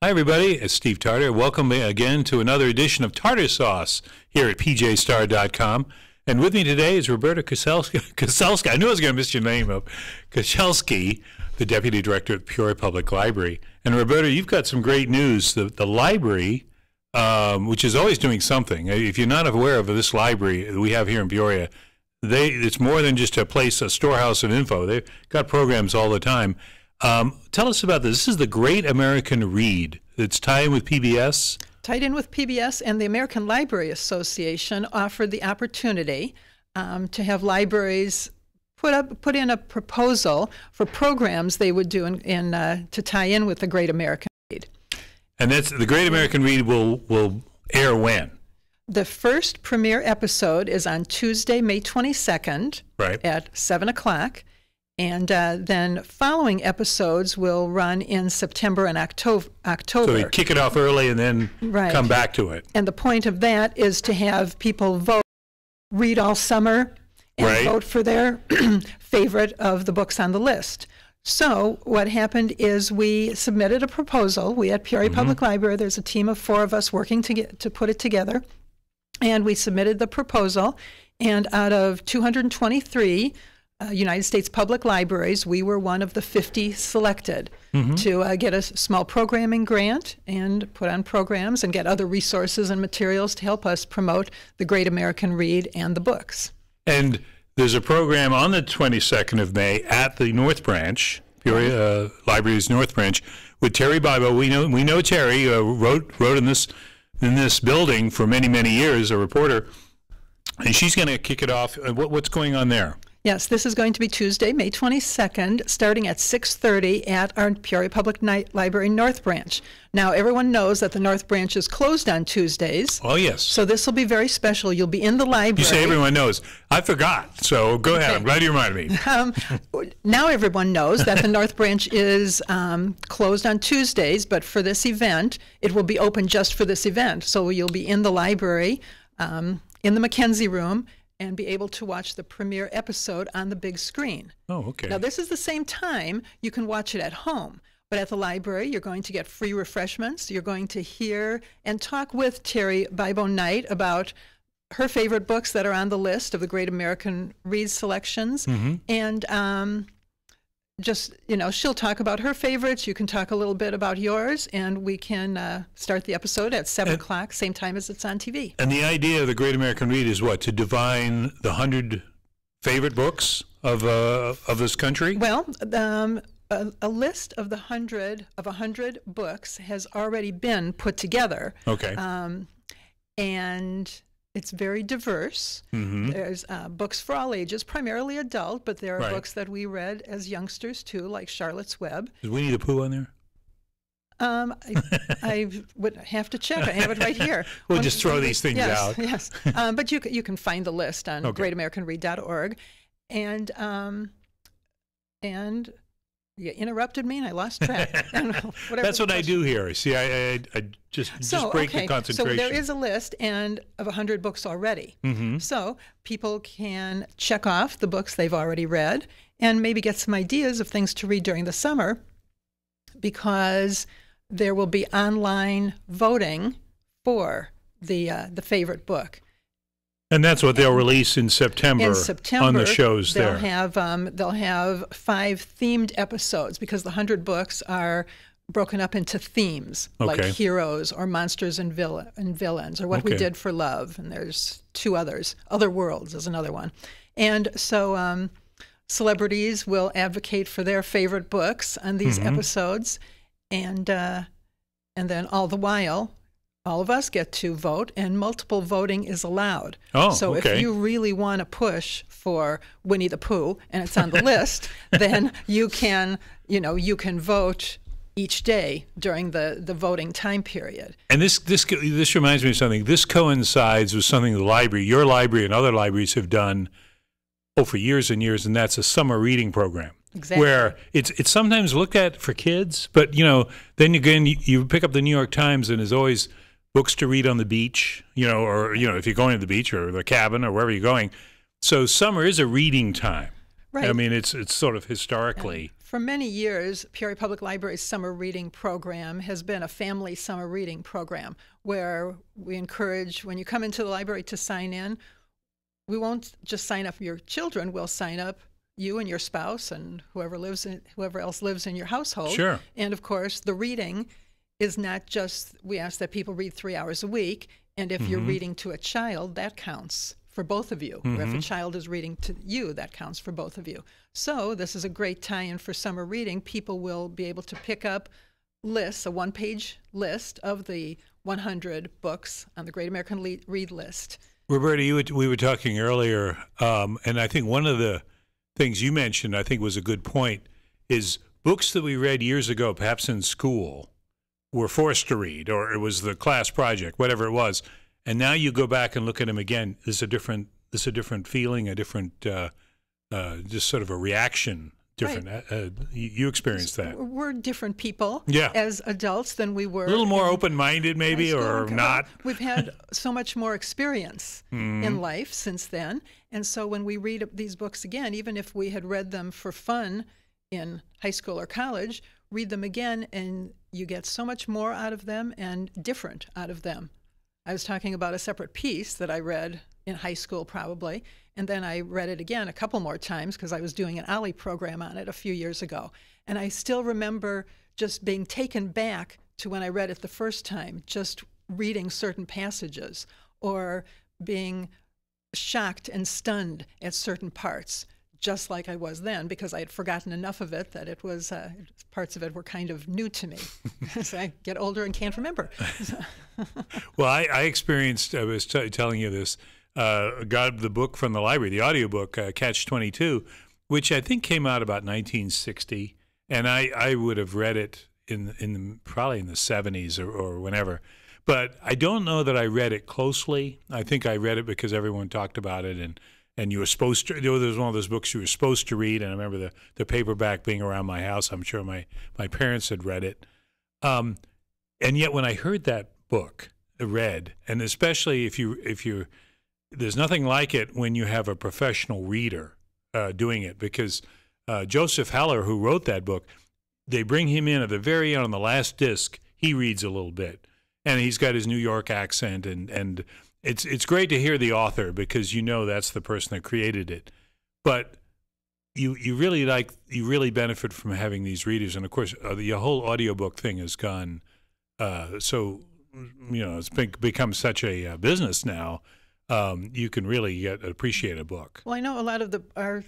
Hi, everybody. It's Steve Tarter. Welcome again to another edition of Tarter Sauce here at pjstar.com. And with me today is Roberta Koscielski. I knew I was going to miss your name of Koscielski, the Deputy Director at Peoria Public Library. And Roberta, you've got some great news. The library, which is always doing something. If you're not aware of this library that we have here in Peoria, it's more than just a place, a storehouse of info. They've got programs all the time. Tell us about this. This is the Great American Read. It's tied in with PBS. Tied in with PBS, and the American Library Association offered the opportunity to have libraries put in a proposal for programs they would do to tie in with the Great American Read. And that's the Great American Read will air when? The first premiere episode is on Tuesday, May 22nd at 7 o'clock. And then following episodes will run in September and October. So they kick it off early and then come back to it. And the point of that is to have people read all summer, and vote for their favorite of the books on the list. So what happened is we submitted a proposal. We at Peoria Public Library, there's a team of 4 of us working to put it together. And we submitted the proposal. And out of 223 United States public libraries, we were one of the 50 selected to get a small programming grant and put on programs and get other resources and materials to help us promote the Great American Read and the books. And there's a program on the 22nd of May at the North Branch, Peoria Library's North Branch, with Terry Bibo. We know Terry wrote in this building for many years, a reporter, and she's going to kick it off. What's going on there? Yes, this is going to be Tuesday, May 22nd, starting at 6:30 at our Peoria Public Library North Branch. Now, everyone knows that the North Branch is closed on Tuesdays. Oh, yes. So this will be very special. You'll be in the library. You say everyone knows. I forgot, so go ahead. I'm glad you reminded me. Now everyone knows that the North Branch is closed on Tuesdays, but for this event, it will be open just for this event. So you'll be in the library, in the Mackenzie Room, and be able to watch the premiere episode on the big screen. Oh, okay. Now, this is the same time you can watch it at home, but at the library, you're going to get free refreshments. You're going to hear and talk with Terry Bibo Knight about her favorite books that are on the list of the Great American Read selections. And just, she'll talk about her favorites. You can talk a little bit about yours, and we can start the episode at 7 o'clock, same time as it's on TV. And the idea of the Great American Read is what? To divine the 100 favorite books of this country? Well, a list of 100 books has already been put together. Okay. And it's very diverse. There's books for all ages, primarily adult, but there are books that we read as youngsters too, like Charlotte's Web. Is Winnie the Pooh on there? I would have to check. I have it right here. We'll just throw these things out. Yes, but you can find the list on greatamericanread.org. And you interrupted me, and I lost track. That's what I do here. See, I just break the concentration. So there is a list of 100 books already. So people can check off the books they've already read and maybe get some ideas of things to read during the summer, because there will be online voting for the favorite book. And that's what they'll release in September on the shows they'll there. Have 5 themed episodes, because the 100 books are broken up into themes, like heroes or monsters and villains, or what we did for love. And there's 2 others. Other Worlds is another one. And so celebrities will advocate for their favorite books on these episodes. And then all the while, all of us get to vote, and multiple voting is allowed. So if you really want to push for Winnie the Pooh and it's on the list, then you can vote each day during the voting time period. And this reminds me of something. This coincides with something your library and other libraries have done for years and years, and that's a summer reading program. Exactly. Where it's sometimes looked at for kids, but then again you pick up the New York Times and there's always books to read on the beach, or if you're going to the beach or the cabin or wherever you're going. So summer is a reading time. Right. I mean, it's sort of historically. For many years, Peoria Public Library's summer reading program has been a family summer reading program where we encourage, when you come into the library to sign in, we won't just sign up your children, we'll sign up you and your spouse and whoever else lives in your household. Sure. And of course, the reading is not just, we ask that people read 3 hours a week, and if you're reading to a child, that counts for both of you. Or if a child is reading to you, that counts for both of you. So this is a great tie-in for summer reading. People will be able to pick up lists, a one-page list of the 100 books on the Great American Read List. Roberta, we were talking earlier, and I think one of the things you mentioned, I think was a good point, is books that we read years ago, perhaps in school, were forced to read, or it was the class project, whatever it was. And now you go back and look at them again. There's a different feeling, a different, just sort of a reaction. Different. Right. You experienced that. We're different people yeah. as adults than we were. A little more open-minded, maybe, or not. We've had so much more experience in life since then. And so when we read these books again, even if we had read them for fun in high school or college, read them again, and you get so much more out of them and different out of them. I was talking about a separate piece that I read in high school probably, and then I read it again a couple more times because I was doing an OLLI program on it a few years ago. And I still remember just being taken back to when I read it the first time, just reading certain passages or being shocked and stunned at certain parts, just like I was then, because I had forgotten enough of it that it was parts of it were kind of new to me. So I get older and can't remember. Well, I experienced, I was telling you this, got the book from the library, the audiobook, Catch-22, which I think came out about 1960, and I would have read it probably in the 70s or whenever. But I don't know that I read it closely. I think I read it because everyone talked about it, and you were supposed to, there was one of those books you were supposed to read, and I remember the paperback being around my house. I'm sure my parents had read it. And yet when I heard that book read, and especially if you there's nothing like it when you have a professional reader doing it, because Joseph Heller, who wrote that book, they bring him in at the very end on the last disc. He reads a little bit, and he's got his New York accent, and it's great to hear the author because you know that's the person that created it. But you really benefit from having these readers, and of course the whole audiobook thing has gone so it's become such a business now. You can really appreciate a book. Well, I know a lot of our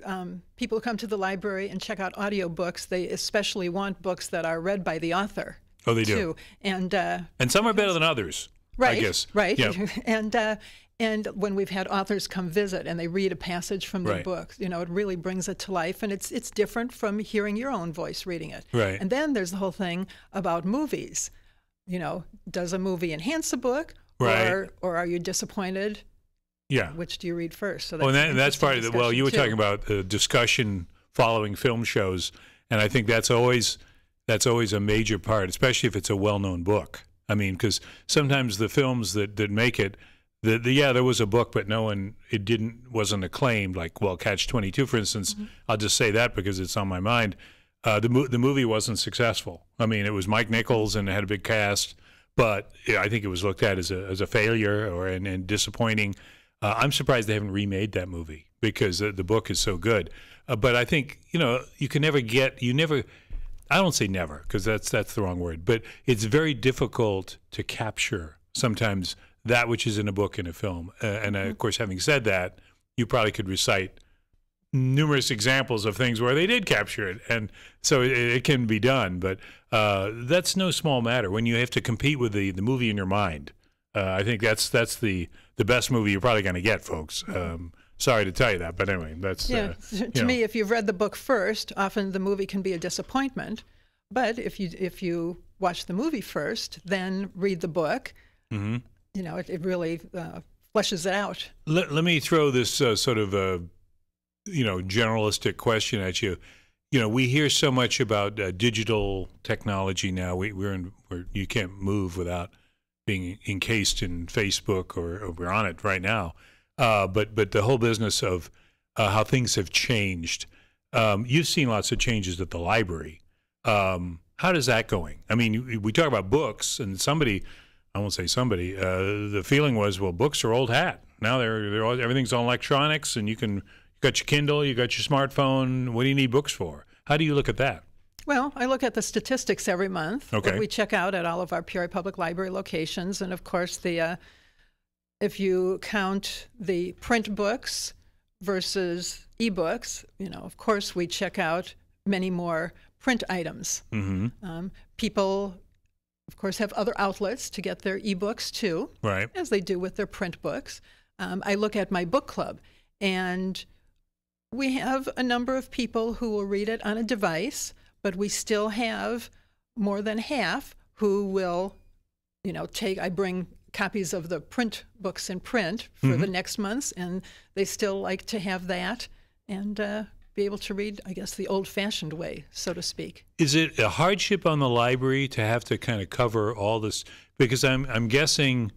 people who come to the library and check out audiobooks, they especially want books that are read by the author. Oh, they do. And some are better than others, right, I guess. Right, yeah. And when we've had authors come visit and they read a passage from their right. book, it really brings it to life, and it's different from hearing your own voice reading it. Right. And then there's the whole thing about movies. Does a movie enhance a book, right. or are you disappointed? Yeah. Which do you read first? So that's part of it. Well, you were talking about discussion following film shows, and I think that's always a major part, especially if it's a well-known book. I mean, because sometimes the films that make it, there was a book, but wasn't acclaimed. Like, Catch-22, for instance. Mm-hmm. I'll just say that because it's on my mind. The movie wasn't successful. I mean, it was Mike Nichols and it had a big cast, but I think it was looked at as a failure and disappointing. I'm surprised they haven't remade that movie because the book is so good. But I think, you can never I don't say never because that's the wrong word, but it's very difficult to capture sometimes that which is in a book in a film. And of course, having said that, you probably could recite numerous examples of things where they did capture it. And so it can be done, but that's no small matter when you have to compete with the movie in your mind. I think that's the best movie you're probably going to get, folks. Sorry to tell you that, but anyway, that's to me. If you've read the book first, often the movie can be a disappointment. But if you watch the movie first, then read the book, mm-hmm. It really fleshes it out. Let me throw this sort of generalistic question at you. We hear so much about digital technology now. Where you can't move without being encased in Facebook or we're on it right now. But the whole business of how things have changed. You've seen lots of changes at the library. How does that going? I mean, we talk about books, and I won't say somebody, the feeling was, well, books are old hat. Now everything's on electronics, and you got your Kindle, you got your smartphone. What do you need books for? How do you look at that? Well, I look at the statistics every month that we check out at all of our Peoria Public Library locations. And, of course, if you count the print books versus e-books, of course, we check out many more print items. People, of course, have other outlets to get their e-books, too, right, as they do with their print books. I look at my book club, and we have a number of people who will read it on a device, but we still have more than half who will, I bring copies of the print books in print for the next months, and they still like to have that and be able to read, I guess, the old-fashioned way, so to speak. Is it a hardship on the library to have to kind of cover all this? Because I'm guessing,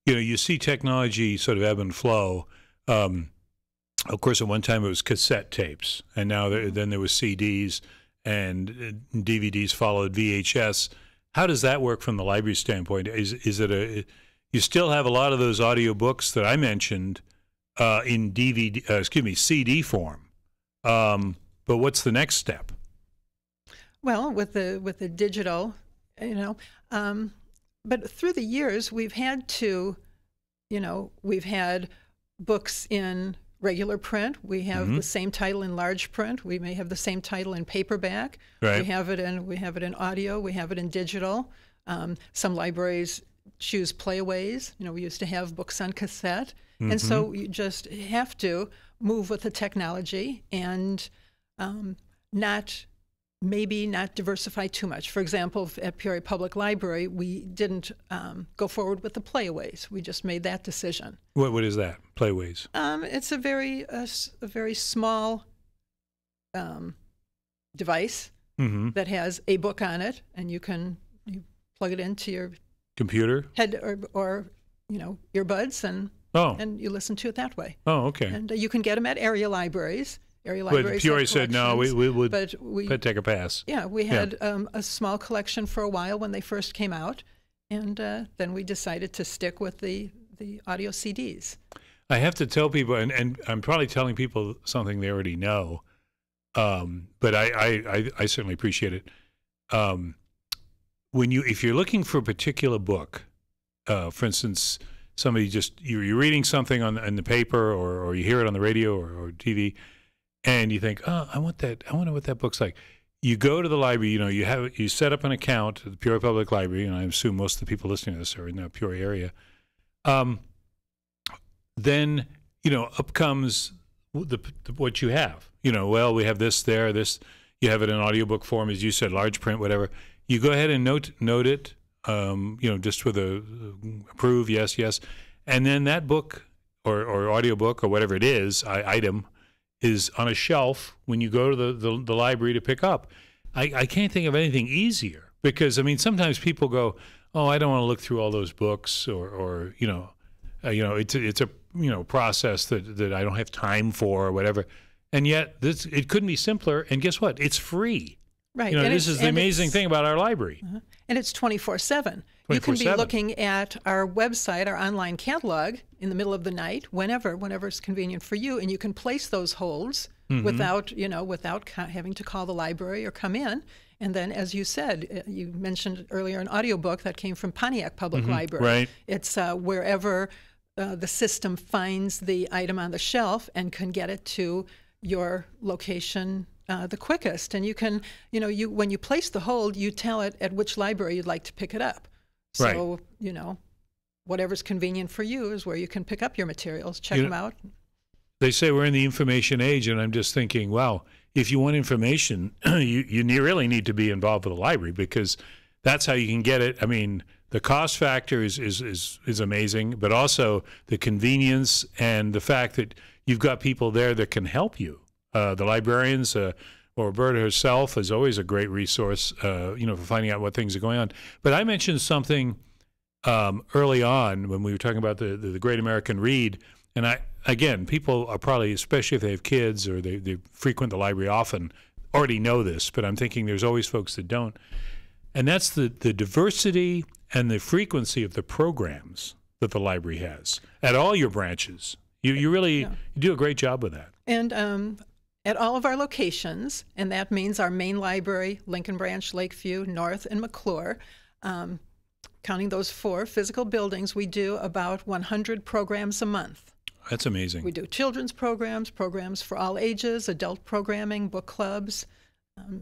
you see technology sort of ebb and flow. Of course, at one time it was cassette tapes, and now then there was CDs, and DVDs followed VHS. How does that work from the library standpoint? Is it you still have a lot of those audio books that I mentioned in CD form, but what's the next step? Well, with the digital, but through the years we've had books in regular print. We have the same title in large print. We may have the same title in paperback. Right. We have it in audio. We have it in digital. Some libraries choose playaways. We used to have books on cassette, and so you just have to move with the technology and not diversify too much. For example, at Peoria Public Library, we didn't go forward with the playaways. We just made that decision. What is that, playaways? It's a very small device that has a book on it, and you plug it into your computer head or earbuds, and you listen to it that way. Oh, okay. And you can get them at area libraries. But Peoria said no, we would take a pass. Yeah, we had a small collection for a while when they first came out, and then we decided to stick with the audio CDs. I have to tell people, and I'm probably telling people something they already know, but I certainly appreciate it. If you're looking for a particular book, for instance, somebody you're reading something in the paper or you hear it on the radio or TV, and you think, oh, I wonder what that book's like. You go to the library, you set up an account at the Peoria Public Library, and I assume most of the people listening to this are in the Peoria area. Then, up comes what you have. Well, we have this there, this. You have it in audiobook form, as you said, large print, whatever. You go ahead and note it, just with a approve, yes, and then that book or audiobook or whatever it is, item, is on a shelf when you go to the library to pick up. I can't think of anything easier because, sometimes people go, oh, I don't want to look through all those books or it's a process that I don't have time for or whatever. And yet it couldn't be simpler. And guess what? It's free. Right. This is the amazing thing about our library. And it's 24/7. You can be looking at our website, our online catalog, in the middle of the night, whenever it's convenient for you, and you can place those holds without having to call the library or come in. And then, as you said, you mentioned earlier an audiobook that came from Pontiac Public Library. Right. It's wherever the system finds the item on the shelf and can get it to your location the quickest. And you can, when you place the hold, you tell it at which library you'd like to pick it up. So, whatever's convenient for you is where you can pick up your materials, check them out. They say we're in the information age, and I'm just thinking, wow, if you want information, you really need to be involved with the library because that's how you can get it. The cost factor is amazing, but also the convenience and the fact that you've got people there that can help you. The librarians, or Roberta herself, is always a great resource, for finding out what things are going on. But I mentioned something early on when we were talking about the Great American Read, And again, people are probably, especially if they have kids or they frequent the library often, already know this, but I'm thinking there's always folks that don't. And that's the diversity and the frequency of the programs that the library has at all your branches. You really you do a great job with that. And at all of our locations, and that means our main library, Lincoln Branch, Lakeview, North, and McClure, counting those 4 physical buildings, we do about 100 programs a month. That's amazing. We do children's programs, programs for all ages, adult programming, book clubs,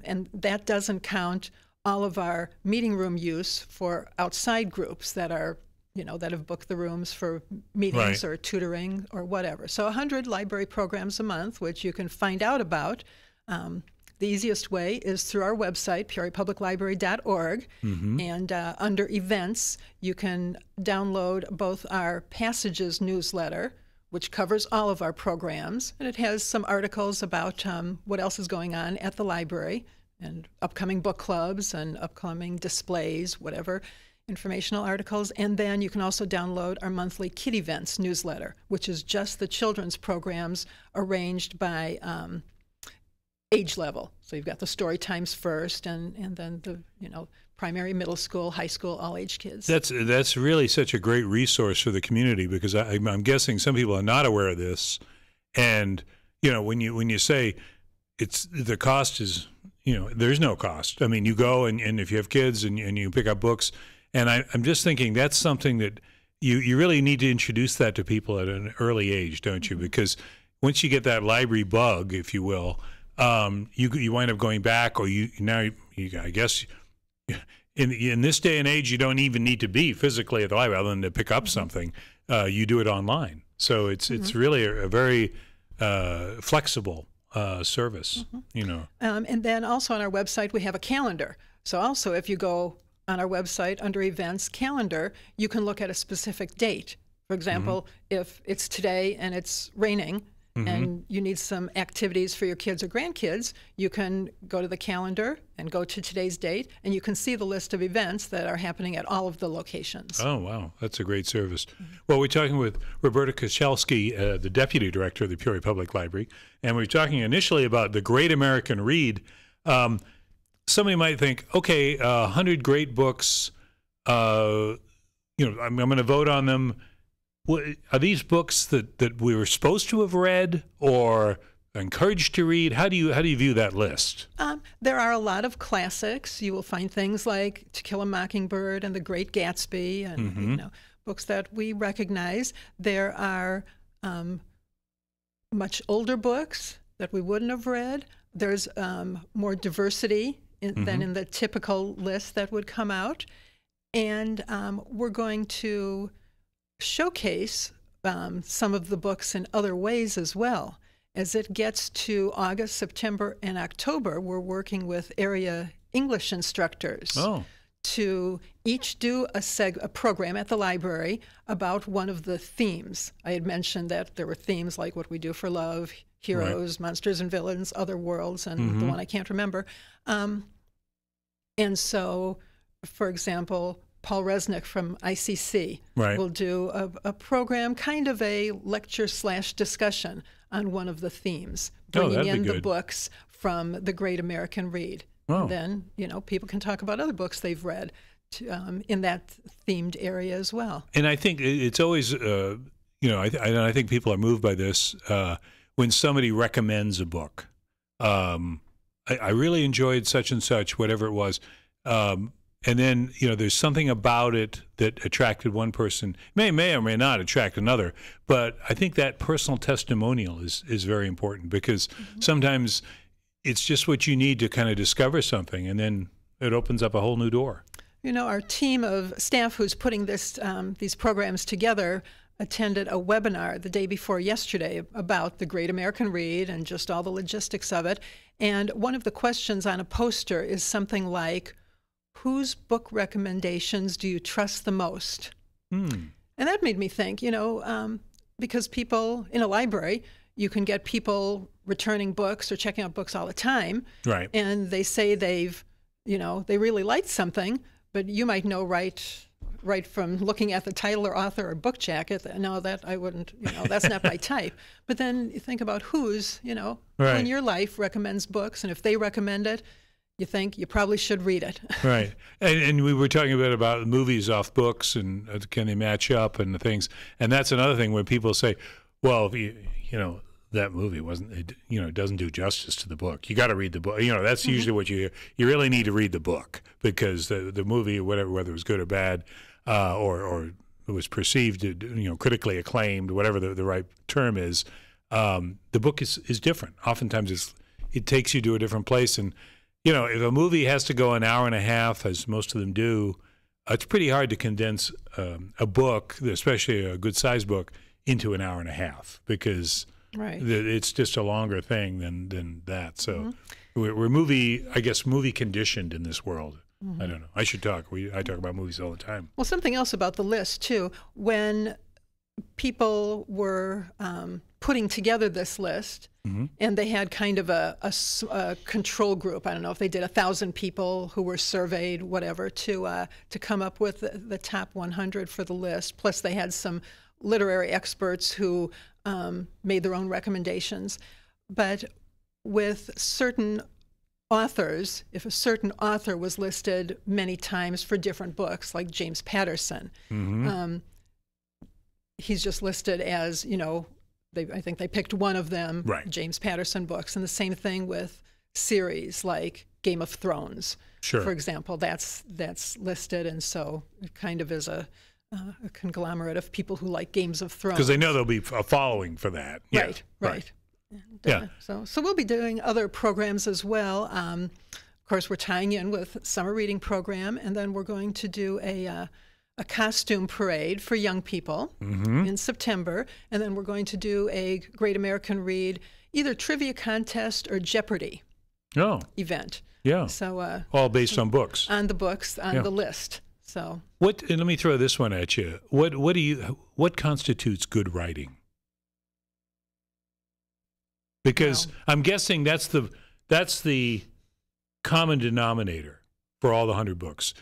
and that doesn't count all of our meeting room use for outside groups that are, that have booked the rooms for meetings or tutoring or whatever. So 100 library programs a month, which you can find out about. The easiest way is through our website, peoriapubliclibrary.org, and under events, you can download both our Passages newsletter, which covers all of our programs, and it has some articles about what else is going on at the library and upcoming book clubs and upcoming displays, whatever, informational articles. And then you can also download our monthly Kid Events newsletter, which is just the children's programs arranged by age level. So you've got the story times first, and then the primary, middle school, high school, all age kids. That's really such a great resource for the community, because I'm guessing some people are not aware of this. And when you say it's the cost is, there's no cost. I mean, you go and if you have kids and you pick up books, and I'm just thinking that's something that you really need to introduce that to people at an early age, don't you? Because once you get that library bug, if you will, you wind up going back, or I guess in this day and age, you don't even need to be physically at the library other than to pick up something. You do it online, so it's really a very flexible service. And then also on our website we have a calendar. So also, if you go on our website under events calendar, you can look at a specific date. For example, if it's today and it's raining, and you need some activities for your kids or grandkids, you can go to the calendar and go to today's date, and you can see the list of events that are happening at all of the locations. Oh, wow. That's a great service. Well, we're talking with Roberta Koscielski, the Deputy Director of the Peoria Public Library, and we're talking initially about the Great American Read. Somebody might think, okay, 100 great books, I'm going to vote on them. Are these books that we were supposed to have read or encouraged to read? How do you view that list? There are a lot of classics. You will find things like To Kill a Mockingbird and The Great Gatsby, and books that we recognize. There are much older books that we wouldn't have read. There's more diversity than in the typical list that would come out, and we're going to showcase some of the books in other ways as well. As it gets to August, September, and October, we're working with area English instructors to each do a program at the library about one of the themes. I had mentioned that there were themes like What We Do for Love, Heroes, Monsters and Villains, Other Worlds, and the one I can't remember. And so, for example, Paul Resnick from ICC will do a program, kind of a lecture/discussion on one of the themes, bringing in the books from the Great American Read. And then, people can talk about other books they've read in that themed area as well. And I think it's always, I think people are moved by this when somebody recommends a book. I really enjoyed such and such, whatever it was. And then, there's something about it that attracted one person, may or may not attract another. But I think that personal testimonial is very important, because sometimes it's just what you need to kind of discover something, and then it opens up a whole new door. Our team of staff who's putting these programs together attended a webinar the day before yesterday about the Great American Read and just all the logistics of it. And one of the questions on a poster is something like, whose book recommendations do you trust the most? And that made me think, because people in a library, you can get people returning books or checking out books all the time. Right. And they say they really liked something, but you might know right right from looking at the title or author or book jacket. No, that I wouldn't, that's not my type. But then you think about who's, who in your life recommends books, and if they recommend it, you think you probably should read it. Right. And we were talking a bit about movies off books and can they match up and the things. And that's another thing when people say, well, that movie doesn't do justice to the book. You got to read the book. That's usually what you hear. You really need to read the book because the movie, whether it was good or bad, or it was perceived, critically acclaimed, whatever the right term is, the book is different. Oftentimes it takes you to a different place. And, if a movie has to go an hour and a half, as most of them do, it's pretty hard to condense a book, especially a good-sized book, into an hour and a half because it's just a longer thing than that. So we're movie conditioned in this world. I don't know. I should talk. I talk about movies all the time. Well, something else about the list, too. When people were putting together this list, and they had kind of a control group. I don't know if they did 1,000 people who were surveyed, whatever, to come up with the top 100 for the list. Plus, they had some literary experts who made their own recommendations. But with certain authors, if a certain author was listed many times for different books, like James Patterson, he's just listed as, I think they picked one of them, James Patterson books. And the same thing with series like Game of Thrones, for example. That's listed, and so it kind of is a conglomerate of people who like Games of Thrones. Because they know there'll be a following for that. Right. And, So we'll be doing other programs as well. Of course, we're tying in with summer reading program, and then we're going to do a costume parade for young people in September, and then we're going to do a Great American Read, either trivia contest or Jeopardy event. Yeah. So all based on books. On the books, on the list. So and let me throw this one at you. What constitutes good writing? Because I'm guessing that's the common denominator for all the 100 books.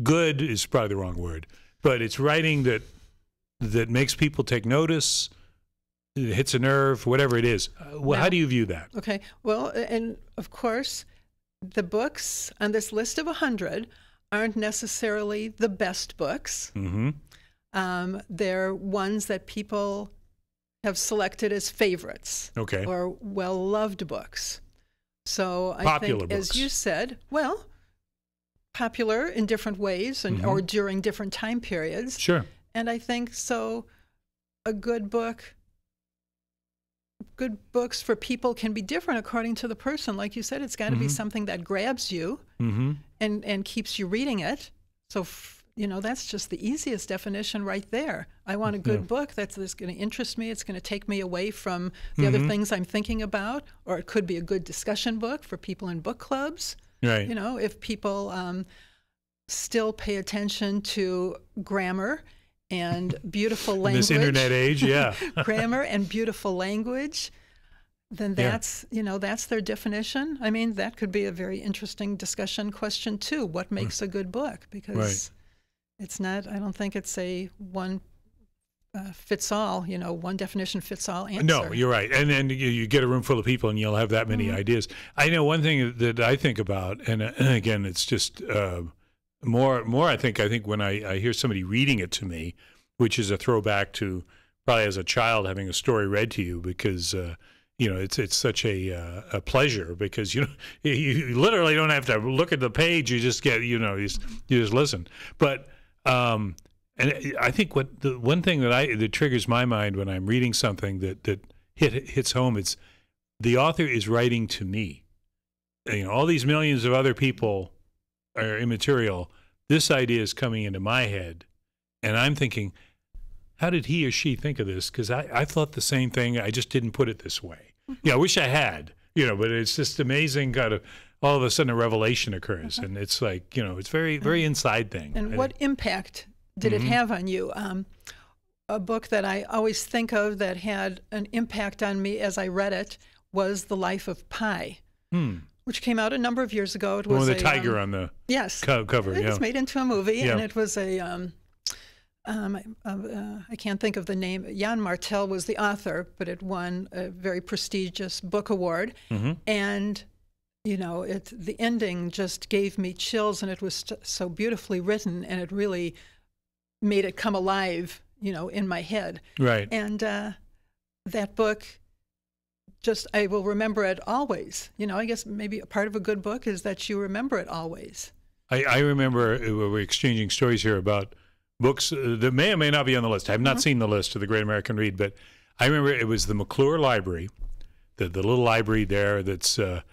Good is probably the wrong word, but it's writing that makes people take notice, it hits a nerve, whatever it is. How do you view that? Okay. Well, and of course, the books on this list of 100 aren't necessarily the best books. They're ones that people have selected as favorites or well-loved books. So I think, as you said, popular in different ways or during different time periods. Sure. And I think so good books for people can be different according to the person. Like you said, it's got to be something that grabs you and keeps you reading it. So, that's just the easiest definition right there. I want a good book that's going to interest me. It's going to take me away from the other things I'm thinking about. Or it could be a good discussion book for people in book clubs. Right. If people still pay attention to grammar and beautiful language. In this internet age, grammar and beautiful language, then that's their definition. I mean, that could be a very interesting discussion question too. What makes a good book? Because it's not, I don't think it's a one fits all, one definition fits all answer. No, you're right. And then you get a room full of people and you'll have that many ideas. I know one thing that I think about, and again, it's just more I think when I hear somebody reading it to me, which is a throwback to probably as a child having a story read to you because, it's such a pleasure because, you literally don't have to look at the page. You just get, you just listen. But, and I think the one thing that triggers my mind when I'm reading something that hits home, it's the author is writing to me. All these millions of other people are immaterial. This idea is coming into my head, and I'm thinking, how did he or she think of this? Because I thought the same thing. I just didn't put it this way. I wish I had. But it's just amazing. Kind of all of a sudden a revelation occurs, and it's like it's very very inside thing. And what impact did it have on you? A book that I always think of that had an impact on me as I read it was The Life of Pi, which came out a number of years ago. It was the tiger on the cover. It was made into a movie, and it was a I can't think of the name. Jan Martel was the author, but it won a very prestigious book award. And, you know, the ending just gave me chills, and it was so beautifully written, and it really made it come alive, you know, in my head. Right. And that book, I will remember it always. You know, I guess maybe a part of a good book is that you remember it always. I remember we're exchanging stories here about books that may or may not be on the list. I have not seen the list of the Great American Read, but I remember it was the McClure Library, the little library there that's kind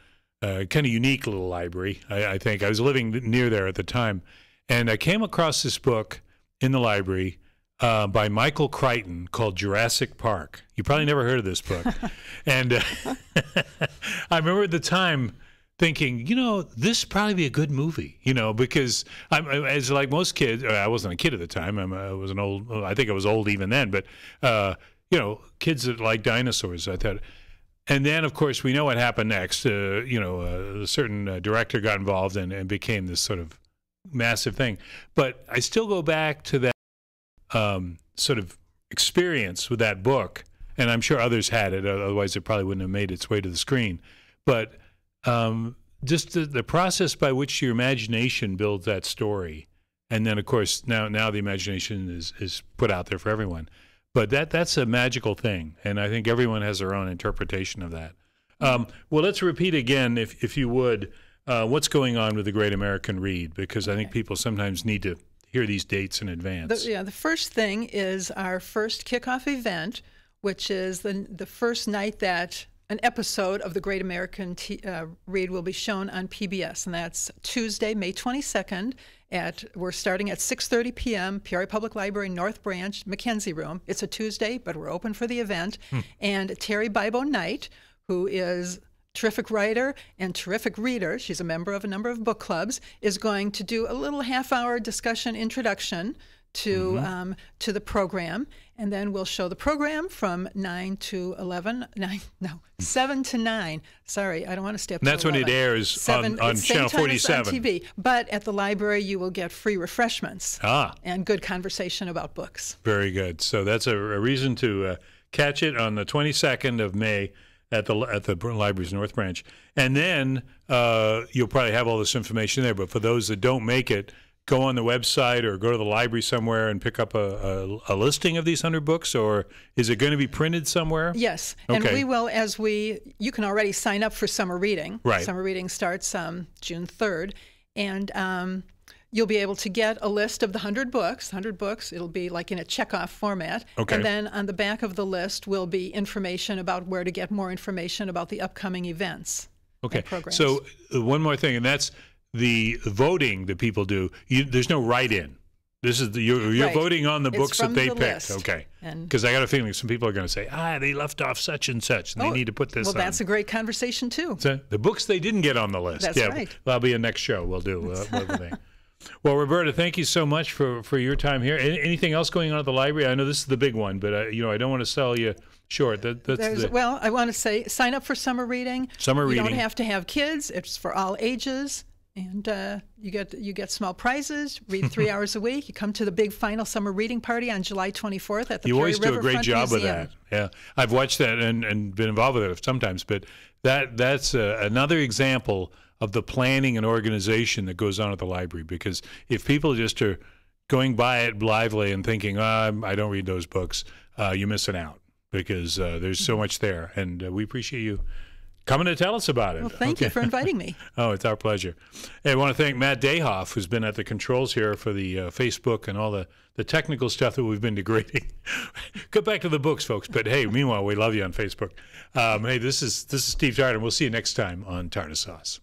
of unique little library, I think. I was living near there at the time, and I came across this book in the library by Michael Crichton called Jurassic Park. You probably never heard of this book. And I remember at the time thinking, you know, this would probably be a good movie, you know, because as like most kids, I wasn't a kid at the time. I think I was old even then, but, you know, kids that like dinosaurs, I thought. And then, of course, we know what happened next. You know, a certain director got involved and became this sort of massive thing. But I still go back to that sort of experience with that book, and I'm sure others had it, otherwise it probably wouldn't have made its way to the screen. But just the process by which your imagination builds that story, and then of course now the imagination is put out there for everyone. But that's a magical thing, and I think everyone has their own interpretation of that. Well, let's repeat again, if you would, what's going on with the Great American Read, because I think people sometimes need to hear these dates in advance. The first thing is our first kickoff event, which is the first night that an episode of the Great American Read will be shown on PBS, and that's Tuesday, May 22nd. We're starting at 6:30 p.m., Peoria Public Library, North Branch, Mackenzie Room. It's a Tuesday, but we're open for the event. And Terry Bibo Knight, who is terrific writer and terrific reader, she's a member of a number of book clubs, is going to do a little half-hour discussion introduction to the program, and then we'll show the program from 7 to 9. Sorry, I don't want to stay up. That's when it airs on Channel 47. On TV. But at the library, you will get free refreshments and good conversation about books. Very good. So that's a reason to catch it on the 22nd of May at the library's North Branch, and then you'll probably have all this information there. But for those that don't make it, go on the website or go to the library somewhere and pick up a listing of these 100 books, or is it going to be printed somewhere? Yes, and we will, you can already sign up for summer reading. Right. Summer reading starts June 3rd, and you'll be able to get a list of the 100 books. 100 books, it'll be like in a checkoff format. Okay. And then on the back of the list will be information about where to get more information about the upcoming events. Okay, programs. So one more thing, and that's the voting that people do. There's no write-in. This is you're right. voting on the books that they picked. List. Okay, because I got a feeling some people are going to say, they left off such and such, and they need to put this on. Well, that's a great conversation, too. So the books they didn't get on the list. That's right. That'll be a next show. We'll do everything. Well, Roberta, thank you so much for your time here. Anything else going on at the library? I know this is the big one, but I don't want to sell you short. Well, I want to say sign up for summer reading. Summer reading. You don't have to have kids. It's for all ages. And you get small prizes, read 3 hours a week. You come to the big final summer reading party on July 24th at the Peoria Riverfront Museum. You always do a great job with that. Yeah, I've watched that and been involved with it sometimes. But that's another example of the planning and organization that goes on at the library. Because if people just are going by it blithely and thinking, I don't read those books, you're missing out, because there's so much there. And we appreciate you coming to tell us about it. Well, thank you for inviting me. Oh, it's our pleasure. Hey, I want to thank Matt Dayhoff, who's been at the controls here for the Facebook and all the technical stuff that we've been degrading. Go back to the books, folks. But hey, meanwhile, we love you on Facebook. Hey, this is Steve Tarter. We'll see you next time on Tarter Sauce.